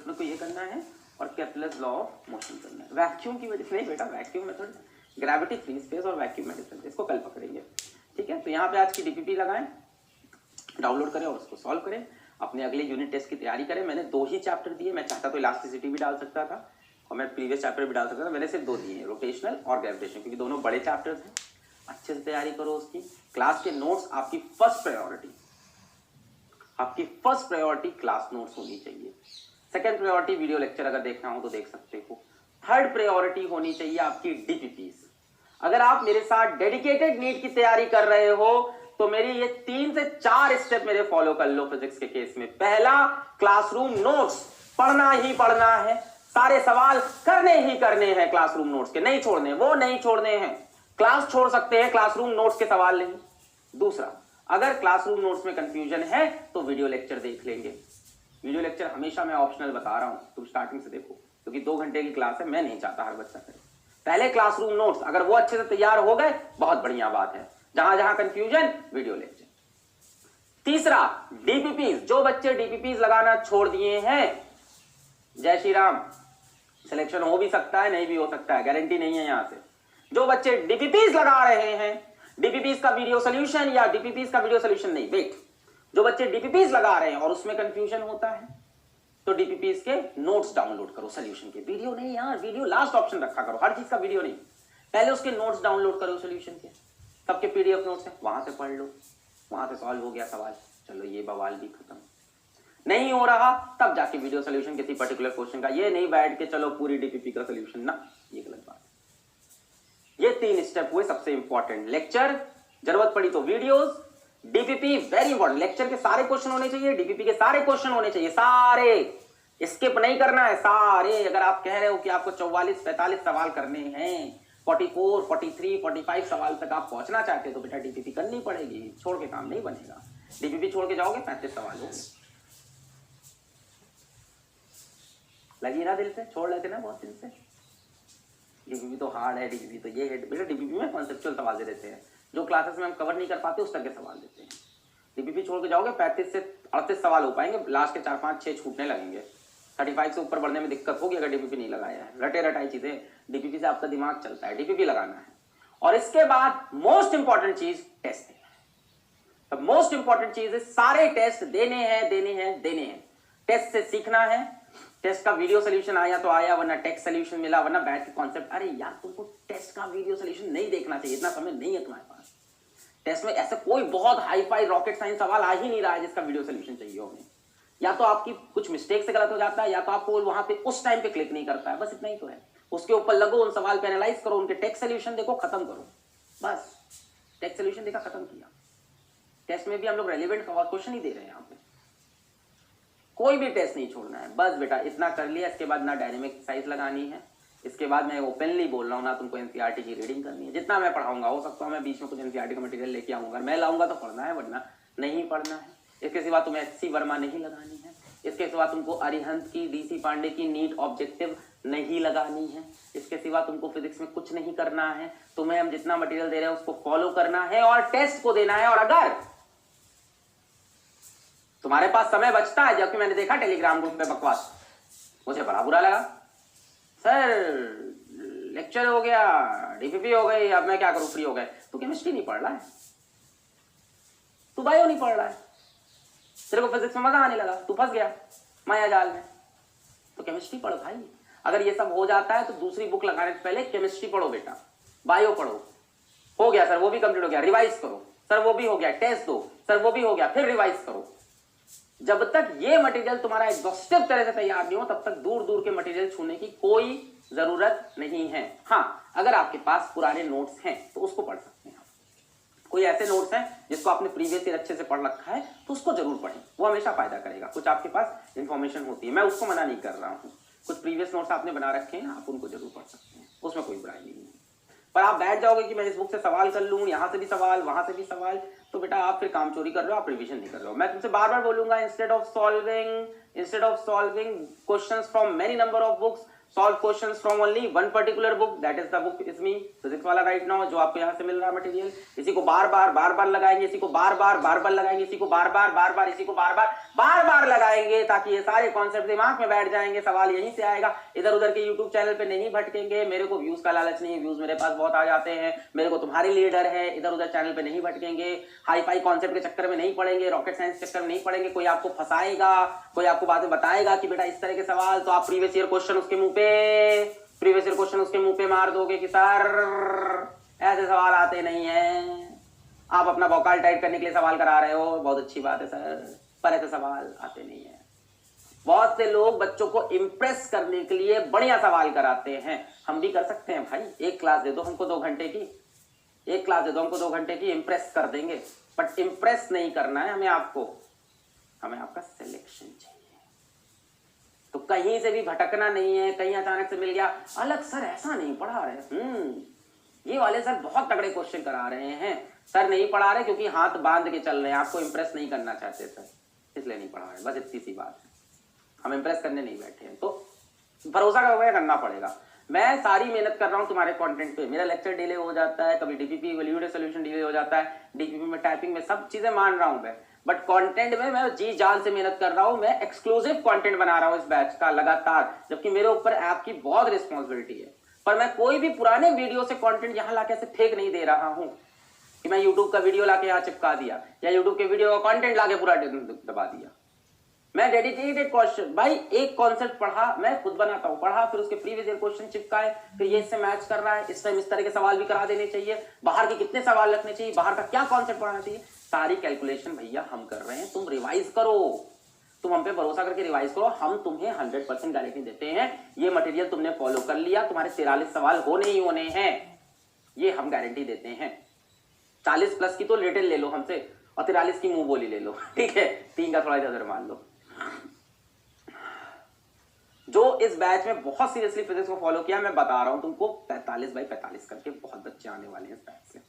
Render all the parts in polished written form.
अपने को ये करना है और कैपलेस लॉ ऑफ मोशन करना है। वैक्यूम की वजह से नहीं बेटा, vacuum method, gravity, free space और वैक्यूम में डिफरेंस, इसको कल पकड़ेंगे। ठीक है, तो यहाँ पे आज की डीपीपी लगाएं, डाउनलोड करें और उसको सॉल्व करें, अपने अगले यूनिट टेस्ट की तैयारी करें। मैंने 2 ही चैप्टर दिए, मैं चाहता तो इलास्टिसिटी भी डाल सकता था और मैं प्रीवियस चैप्टर भी डाल सकता था, मैंने सिर्फ 2 दिए हैं, रोटेशनल और ग्रेविटेशन, क्योंकि दोनों बड़े चैप्टर्स हैं। अच्छे से तैयारी करो उसकी। क्लास के नोट्स आपकी फर्स्ट प्रायोरिटी, आपकी फर्स्ट प्रायोरिटी क्लास नोट्स होनी चाहिए। सेकंड प्रायोरिटी वीडियो लेक्चर अगर देखना हो तो देख सकते हो। थर्ड प्रायोरिटी होनी चाहिए आपकी डीपीपीस। अगर आप मेरे साथ डेडिकेटेड नीट की तैयारी कर रहे हो तो मेरी ये 3 से 4 स्टेप मेरे फॉलो कर लो फिजिक्स के केस में। पहला, क्लासरूम नोट्स पढ़ना ही पढ़ना है, सारे सवाल करने ही करने हैं क्लासरूम नोट्स के, नहीं छोड़ने, वो नहीं छोड़ने हैं। क्लास छोड़ सकते हैं, क्लासरूम नोट्स के सवाल नहीं। दूसरा, अगर क्लासरूम नोट्स में कंफ्यूजन है तो वीडियो लेक्चर देख लेंगे। वीडियो लेक्चर हमेशा मैं ऑप्शनल बता रहा हूं, तुम स्टार्टिंग से देखो, क्योंकि 2 घंटे की क्लास है, मैं नहीं चाहता हर बच्चा करे। पहले क्लासरूम नोट्स, अगर वो अच्छे से तैयार हो गए बहुत बढ़िया बात है, जहां जहां कंफ्यूजन वीडियो लेक्चर। तीसरा, डीपीपीज, जो बच्चे डीपीपीज लगाना छोड़ दिए हैं, जय श्री राम, सिलेक्शन हो भी सकता है नहीं भी हो सकता है, गारंटी नहीं है यहां से। जो बच्चे डीपीपीज लगा रहे हैं, डीपीपीज का वीडियो सोल्यूशन या डीपीपीज का वीडियो सोल्यूशन नहीं, वेट, जो बच्चे डीपीपीज लगा रहे हैं और उसमें कंफ्यूजन होता है तो डीपीपीज के नोट्स डाउनलोड करो सोल्यूशन के। वीडियो नहीं यार, वीडियो लास्ट ऑप्शन रखा करो, हर चीज का वीडियो नहीं, पहले उसके नोट्स डाउनलोड करो सोल्यूशन के, सबके पीडीएफ नोट्स हैं, वहां से पढ़ लो, वहां से सॉल्व हो गया सवाल, चलो ये बवाल भी खत्म। नहीं हो रहा तब जाके वीडियो सोल्यूशन किसी पर्टिकुलर क्वेश्चन का, ये नहीं बैठ के चलो पूरी डीपीपी का सोल्यूशन, ना, ये गलत बात है। ये 3 स्टेप हुए सबसे इंपॉर्टेंट। लेक्चर, जरूरत पड़ी तो videos, DPP very important, lecture के सारे क्वेश्चन होने चाहिए, डीपीपी के सारे क्वेश्चन होने चाहिए, सारे, स्किप नहीं करना है, सारे। अगर आप कह रहे हो कि आपको 44-45 सवाल करने हैं, 44, 43, 45 सवाल तक आप पहुंचना चाहते हो तो बेटा डीपीपी करनी पड़ेगी, छोड़ के काम नहीं बनेगा। डीपीपी छोड़ के जाओगे 35 सवाल होंगे। लगी ना दिल से, छोड़ लेते ना बहुत दिन से। डीपीपी तो हार्ड है, डीपीपी तो ये है बेटा, डीपीपी में कॉन्सेप्चुअल सवाल दे देते हैं, जो क्लासेस में हम कवर नहीं कर पाते उस तरह के सवाल देते हैं। डीपीपी छोड़ के जाओगे 35 से 38 सवाल हो पाएंगे, लास्ट के 4, 5, 6 छूटने लगेंगे। 35 से ऊपर बढ़ने में दिक्कत होगी अगर डीपीपी नहीं लगाया है। रटे रटाई चीजें, डीपीपी से आपका दिमाग चलता है, डीपीपी लगाना है। और इसके बाद मोस्ट इंपॉर्टेंट चीज टेस्ट देना है। मोस्ट इंपॉर्टेंट चीज है, सारे टेस्ट देने हैं, देने हैं, देने हैं। टेस्ट से सीखना है, टेस्ट का वीडियो सोल्यूशन आया तो आया, वरना टेक्स्ट सोल्यूशन मिला, वरना बैठ के कॉन्सेप्ट। अरे यार तुमको टेस्ट का वीडियो सोल्यूशन नहीं देखना चाहिए, इतना समय नहीं है तुम्हारे पास। टेस्ट में ऐसा कोई बहुत हाई फाई रॉकेट साइंस सवाल आ ही नहीं रहा है जिसका वीडियो सोल्यूशन चाहिए हमें। या तो आपकी कुछ मिस्टेक से गलत हो जाता है, या तो आपको वहां पे उस टाइम पे क्लिक नहीं करता है, बस इतना ही तो है। उसके ऊपर लगो, उन सवाल पे एनालाइज करो, उनके टेक्स्ट सोल्यूशन देखो, खत्म करो, बस। टेक्स्ट सोल्यूशन देखा, खत्म किया। टेस्ट में भी हम लोग रेलिवेंट क्वेश्चन ही दे रहे हैं यहाँ पे, कोई भी टेस्ट नहीं छोड़ना है, बस बेटा इतना कर लिया। इसके बाद ना डायनेमिक एक्सरसाइज लगानी है, इसके बाद मैं ओपनली बोल रहा हूँ ना, तुमको एनसीईआरटी की रीडिंग करनी है। जितना मैं पढ़ाऊंगा, हो सकता है मैं बीच में कुछ एनसीईआरटी का मटेरियल लेके आऊंगा, मैं लाऊंगा तो पढ़ना है, वरना नहीं पढ़ना है। इसके सिवा तुम्हें एचसी वर्मा नहीं लगानी है, इसके सिवा तुमको अरिहंत की, डीसी पांडे की नीट ऑब्जेक्टिव नहीं लगानी है, इसके सिवा तुमको फिजिक्स में कुछ नहीं करना है। तुम्हें हम जितना मटेरियल दे रहे हैं उसको फॉलो करना है और टेस्ट को देना है। और अगर तुम्हारे पास समय बचता है, जबकि मैंने देखा टेलीग्राम ग्रुप पे बकवास, मुझे बड़ा बुरा लगा, सर लेक्चर हो गया, डीपीपी हो गई, अब मैं क्या करूं, फ्री हो गए। तू केमिस्ट्री नहीं पढ़ रहा है, तू बायो नहीं पढ़ रहा है, तेरे को फिजिक्स में मजा आने लगा, तू फंस गया माया जाल में, तो केमिस्ट्री पढ़ो भाई। अगर ये सब हो जाता है तो दूसरी बुक लगाने से पहले केमिस्ट्री पढ़ो बेटा, बायो पढ़ो। हो गया सर, वो भी कंप्लीट हो गया, रिवाइज करो, सर वो भी हो गया, टेस्ट दो, सर वो भी हो गया, फिर रिवाइज करो। जब तक ये मटेरियल तुम्हारा एग्जॉस्टिव तरह से तैयार नहीं हो, तब तक दूर दूर के मटेरियल छूने की कोई जरूरत नहीं है। हाँ, अगर आपके पास पुराने नोट्स हैं तो उसको पढ़ सकते हैं। कोई ऐसे नोट्स हैं जिसको आपने प्रीवियस ईयर अच्छे से पढ़ रखा है तो उसको जरूर पढ़ें, वो हमेशा फायदा करेगा। कुछ आपके पास इंफॉर्मेशन होती है, मैं उसको मना नहीं कर रहा हूँ, कुछ प्रीवियस नोट्स आपने बना रखे हैं, आप उनको जरूर पढ़ सकते हैं, उसमें कोई बुराई नहीं है। पर आप बैठ जाओगे कि मैं इस बुक से सवाल कर लूँ, यहाँ से भी सवाल, वहां से भी सवाल, तो बेटा आप फिर काम चोरी कर रहे हो, आप रिवीजन नहीं कर रहे हो। मैं तुमसे बार बार बोलूंगा, instead of solving questions from many number of books, solve questions from only one particular book, that is the book is me physics वाला राइट नाउ, जो आपको यहाँ से मिल रहा है मटेरियल। इसी को बार बार लगाएंगे, इसी को बार बार लगाएंगे, इसी को बार बार इसी को बार बार लगाएंगे, ताकि ये सारे कॉन्सेप्ट दिमाग में बैठ जाएंगे। सवाल यहीं से आएगा, इधर उधर के यूट्यूब चैनल पे नहीं भटकेंगे। मेरे को व्यूज का लालच नहीं है, व्यूज मेरे पास बहुत आ जाते हैं, मेरे को तुम्हारी लीडर है। इधर उधर चैनल पे नहीं भटकेंगे, हाई फाई कॉन्सेप्ट के चक्कर में नहीं पड़ेंगे, रॉकेट साइंस के चक्कर में नहीं पड़ेंगे। कोई आपको फंसाएगा, कोई आपको बाद में बताएगा कि बेटा इस तरह के सवाल, तो आप प्रीवियस ईयर क्वेश्चन उसके मुंह पे मार दोगे कि सर ऐसे सवाल आते नहीं है। आप अपना वोकल टाइट करने के लिए सवाल करा रहे हो, बहुत अच्छी बात है सर, पर ऐसे सवाल आते नहीं है। बहुत से लोग बच्चों को इंप्रेस करने के लिए बढ़िया सवाल कराते हैं। हम भी कर सकते हैं भाई, एक क्लास दे दो हमको 2 घंटे की, एक क्लास दे दो हमको 2 घंटे की, इंप्रेस कर देंगे। बट इंप्रेस नहीं करना है हमें, हमें आपका सिलेक्शन चाहिए। तो कहीं से भी भटकना नहीं है, कहीं अचानक से मिल गया अलग सर ऐसा नहीं पढ़ा रहे, ये वाले सर बहुत तगड़े क्वेश्चन करा रहे हैं, सर नहीं पढ़ा रहे क्योंकि हाथ बांध के चल रहे हैं, आपको इंप्रेस नहीं करना चाहते सर, इसलिए नहीं पढ़ा रहे, बस इतनी सी बात है। हम इंप्रेस करने नहीं बैठे हैं, तो भरोसा करना पड़ेगा। मैं सारी मेहनत कर रहा हूं तुम्हारे कंटेंट पे, मेरा लेक्चर डिले हो जाता है, कभी डीपीपी वीडियो सॉल्यूशन डिले हो जाता है, डीपीपी में टाइपिंग में सब चीजें मान रहा हूं मैं, बट कंटेंट में मैं जी जान से मेहनत कर रहा हूं। मैं एक्सक्लूसिव कंटेंट बना रहा हूं इस बैच का लगातार, जबकि मेरे ऊपर ऐप की बहुत रिस्पॉन्सिबिलिटी है। पर मैं कोई भी पुराने वीडियो से कंटेंट यहां लाके ऐसे फेंक नहीं दे रहा हूं कि मैं यूट्यूब का वीडियो लाके यहाँ चिपका दिया या यूट्यूब के वीडियो का कंटेंट लाके पूरा दबा दिया। मैं डेडिकेटेड क्वेश्चन, भाई एक कॉन्सेप्ट पढ़ा, मैं खुद बनाता हूं, पढ़ा, फिर उसके प्रीवियस ईयर क्वेश्चन चिपकाए, फिर ये इससे मैच कर रहा है, इस टाइम इस तरह के सवाल भी करा देने चाहिए, बाहर के कितने सवाल रखने चाहिए, बाहर का क्या कॉन्सेप्ट पढ़ाना चाहिए, सारी कैलकुलेशन भैया हम कर रहे हैं। तुम रिवाइज करो, तुम हम पे भरोसा करके रिवाइज करो, हम तुम्हें 100% गारंटी देते हैं। ये मटेरियल तुमने फॉलो कर लिया, तुम्हारे 43 सवाल होने ही होने हैं, ये हम गारंटी देते हैं। 40 प्लस की तो लिटिल ले लो हमसे, और 43 की मुंह बोली ले लो, ठीक है, 3 का थोड़ा ज्यादा मान लो। जो इस बैच में बहुत सीरियसली फिजिक्स को फॉलो किया, मैं बता रहा हूं तुमको 45/45 करके बहुत बच्चे आने वाले हैं इस बैच से,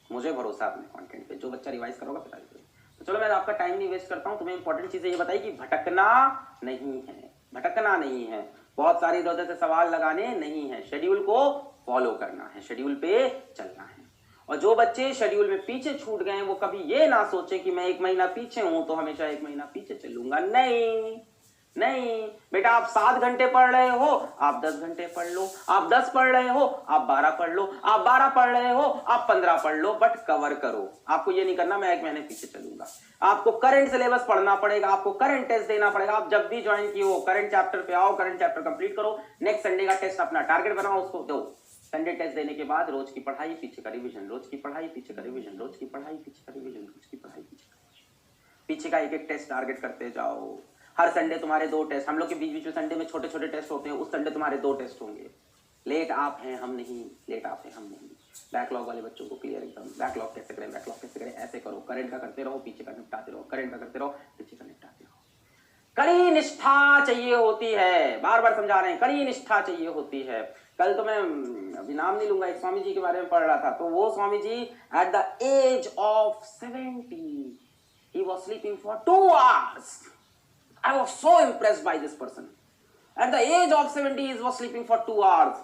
मुझे भरोसा अपने कंटेंट पे। जो बच्चा रिवाइज करोगा 45। तो चलो मैं आपका टाइम नहीं वेस्ट करता हूं, तुम्हें इंपॉर्टेंट चीजें ये बताई कि भटकना नहीं है, भटकना नहीं है, बहुत सारी इधर से सवाल लगाने नहीं है, शेड्यूल को फॉलो करना है, शेड्यूल पे चलना है। और जो बच्चे शेड्यूल में पीछे छूट गए वो कभी ये ना सोचे कि मैं 1 महीना पीछे हूं तो हमेशा 1 महीना पीछे चलूंगा। नहीं नहीं बेटा, आप 7 घंटे पढ़ रहे हो, आप 10 घंटे पढ़ लो, आप 10 पढ़ रहे हो, आप 12 पढ़ लो, आप 12 पढ़ रहे हो, आप 15 पढ़ लो, बट कवर करो। आपको ये नहीं करना मैं 1 महीने पीछे चलूंगा। आपको करंट सिलेबस पढ़ना पड़ेगा, आपको करंट टेस्ट देना पड़ेगा। आप जब भी ज्वाइन किए हो करंट चैप्टर पे आओ, करंट चैप्टर कंप्लीट करो, नेक्स्ट संडे का टेस्ट अपना टारगेट बनाओ, उसको दो। संडे टेस्ट देने के बाद रोज की पढ़ाई, पीछे का रिवीजन, रोज की पढ़ाई, पीछे का रिवीजन, रोज की पढ़ाई, पीछे का रिवीजन, रोज की पढ़ाई, पीछे का एक टेस्ट टारगेट करते जाओ। हर संडे तुम्हारे 2 टेस्ट, हम लोग के बीच बीच में संडे में छोटे छोटे टेस्ट होते हैं, उस संडे तुम्हारे 2 टेस्ट होंगे। लेट आप हैं हम नहीं, लेट आप हैं हम नहीं। बैकलॉग वाले बच्चों को क्लियर एकदम, बैकलॉग कैसे करें, बैकलॉग कैसे करें, ऐसे करो, करंट का करते रहो, पीछे का निपटाते रहो, करंट का करते रहो, पीछे का निपटाते रहो। कड़ी निष्ठा चाहिए होती है, बार बार समझा रहे हैं, कड़ी निष्ठा चाहिए होती है। कल तो मैं अभी नाम नहीं लूंगा, एक स्वामी जी के बारे में पढ़ रहा था, तो वो Swami ji at the age of 70 he was sleeping for 2 hours. I was so impressed by this person. At the age of 70 he was sleeping for 2 hours.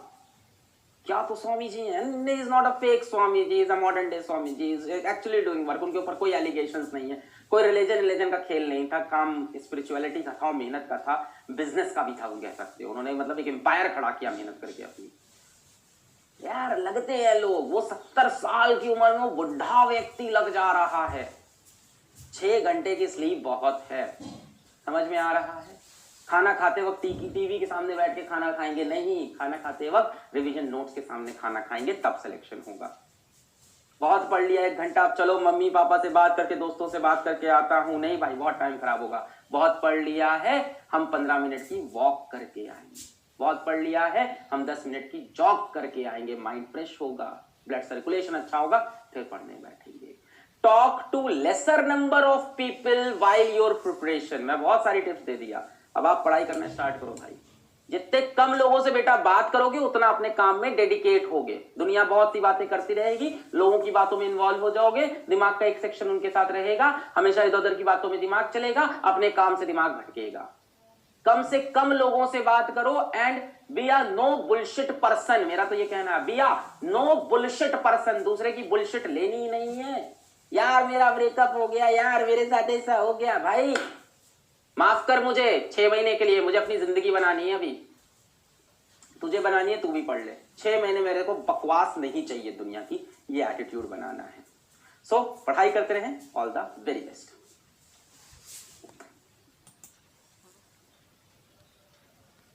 क्या तो स्वामी जी हैं, he is not a fake Swami ji, he is a modern day Swami ji, he is actually doing work। उनके ऊपर कोई allegations नहीं है, कोई religion का खेल नहीं था, काम स्पिरिचुअलिटी का था, मेहनत का था, बिजनेस का भी था, कह सकते हो। उन्होंने मतलब एक एम्पायर खड़ा किया मेहनत करके अपनी। यार लगते हैं लोग, वो 70 साल की उम्र में वो बुढ़ा व्यक्ति लग जा रहा है। 6 घंटे की स्लीप बहुत है, समझ में आ रहा है। खाना खाते वक्त टीवी के सामने बैठ के खाना खाएंगे नहीं, खाना खाते वक्त रिवीजन नोट्स के सामने खाना खाएंगे, तब सिलेक्शन होगा। बहुत पढ़ लिया 1 घंटा, अब चलो मम्मी पापा से बात करके, दोस्तों से बात करके आता हूं, नहीं भाई बहुत टाइम खराब होगा। बहुत पढ़ लिया है, हम 15 मिनट की वॉक करके आएंगे। बहुत पढ़ लिया है, हम 10 मिनट की जॉग करके आएंगे, माइंड फ्रेश होगा, ब्लड सर्कुलेशन अच्छा होगा, फिर पढ़ने बैठेंगे। Talk to lesser number of people while your preparation. मैं बहुत सारी टिप्स दे दिया, अब आप पढ़ाई करना स्टार्ट करो भाई। जितने कम लोगों से बेटा बात करोगे उतना अपने काम में डेडिकेट होगे। दुनिया बहुत सी बातें करती रहेगी, लोगों की बातों में इन्वॉल्व हो जाओगे, दिमाग का एक सेक्शन उनके साथ रहेगा, हमेशा इधर उधर की बातों में दिमाग चलेगा, अपने काम से दिमाग भटकेगा। कम से कम लोगों से बात करो and be a no bullshit person. मेरा तो ये कहना है, be a no bullshit person. दूसरे की बुलशिट लेनी ही नहीं है। यार मेरा ब्रेकअप हो गया, यार मेरे साथ ऐसा हो गया, भाई माफ कर मुझे 6 महीने के लिए, मुझे अपनी जिंदगी बनानी है। अभी तुझे बनानी है, तू भी पढ़ ले। 6 महीने मेरे को बकवास नहीं चाहिए दुनिया की, ये एटीट्यूड बनाना है। सो पढ़ाई करते रहें। All the very best.